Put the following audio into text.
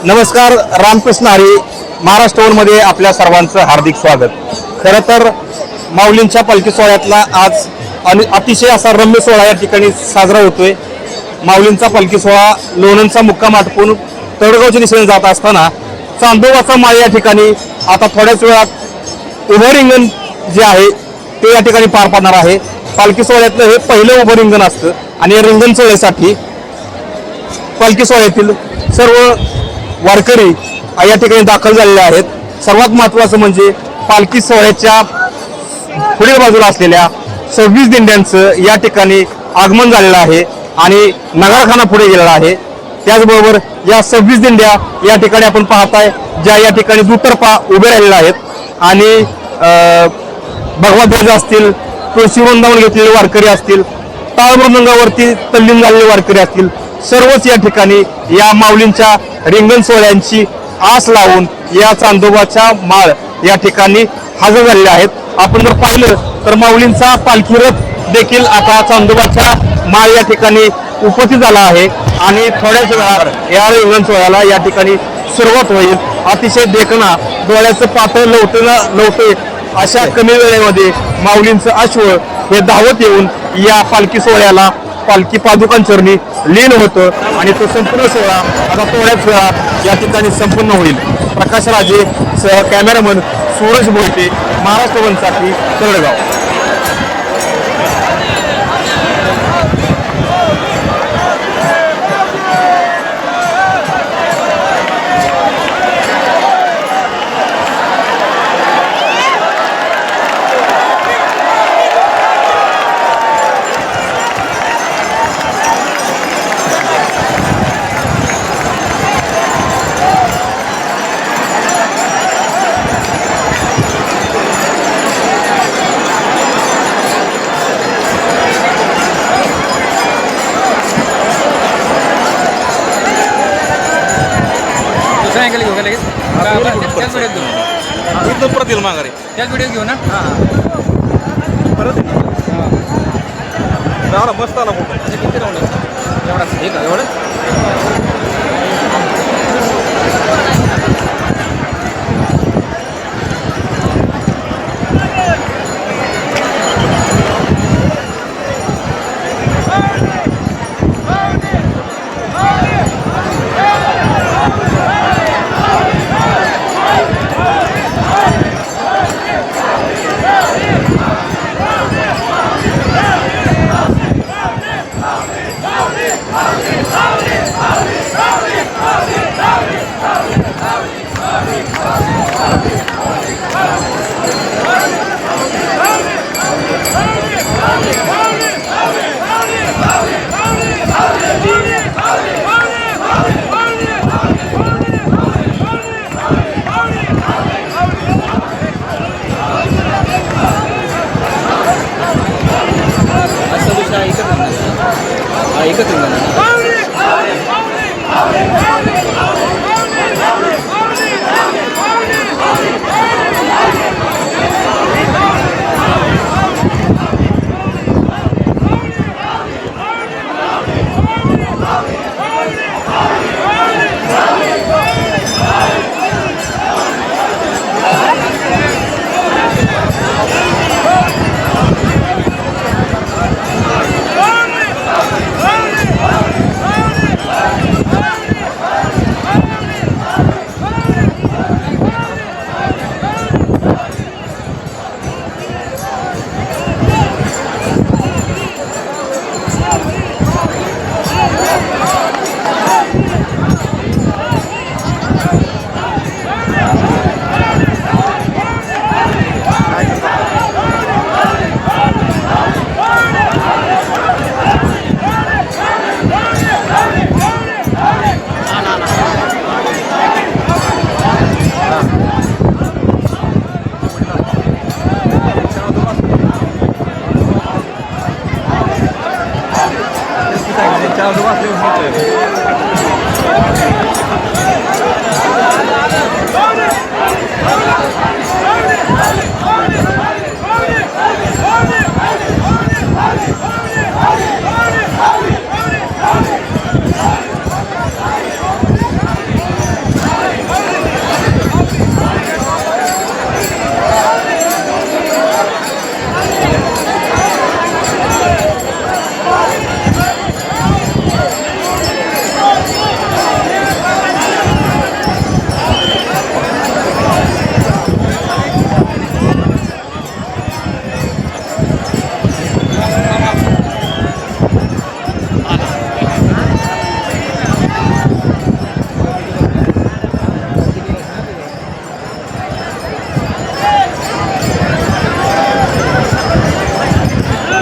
नमस्कार, रामकृष्ण हरी. महाराष्ट्रमध्ये आपल्या सर्वांचं हार्दिक स्वागत. खरं तर माऊलींच्या पालखी सोहळ्यातला आज अतिशय असा रम्य सोहळा या ठिकाणी साजरा होतोय. माऊलींचा पालखी सोहळा लोणंदचा मुक्काम आटपून तळगावच्या दिशेने जात असताना चांदोबाचा माळ या ठिकाणी आता थोड्याच वेळात उभं रिंगण जे आहे ते या ठिकाणी पार पडणार आहे. पालखी सोहळ्यातलं हे पहिलं उभं रिंगण असतं आणि या रिंगण सोहळ्यासाठी पालखी सोहळ्यातील सर्व वारकरी या ठिकाणी दाखल झालेले आहेत. सर्वात महत्त्वाचं म्हणजे पालखी सोहळ्याच्या पुढील बाजूला असलेल्या 26 दिंड्यांचं या ठिकाणी आगमन झालेलं आहे आणि नगारखाना पुढे गेलेला आहे. त्याचबरोबर या 26 दिंड्या या ठिकाणी आपण पाहताय ज्या या ठिकाणी दुतर्फा उभे राहिलेल्या आहेत आणि भगवा ध्वज असतील, तुळशी वृंदावन घेतलेले वारकरी असतील, टाळमृदंगावरती तल्लीन झालेले वारकरी असतील, सर्वच या ठिकाणी या माऊलींच्या रिंगण सोहळ्यांची आस लावून या चांदोबाच्या माळ या ठिकाणी हजर झालेले आहेत. आपण जर पाहिलं तर माऊलींचा पालखी रथ देखील आता चांदोबाच्या माळ या ठिकाणी उपस्थित झाला आहे आणि थोड्याच वेळात या रिंगण सोहळ्याला या ठिकाणी सुरुवात होईल. अतिशय देखणा, डोळ्याचं पातळ लवटे अशा कमी वेळेमध्ये माऊलींचं अश्व हे धावत येऊन या पालखी सोहळ्याला पालखी पादुकांचरणी लीन होतं आणि तो संपूर्ण सोहळा आता थोड्याच वेळात या ठिकाणी संपूर्ण होईल. प्रकाश राजे सह कॅमेरामन सूरज मोहिते, महाराष्ट्र वनसाठी तळगाव. परत येईल माघारी त्याच व्हिडिओ घेऊ ना. परत मस्त आला फोटो. किती राऊंड एवढा ठीक आहे एवढं. Howdy!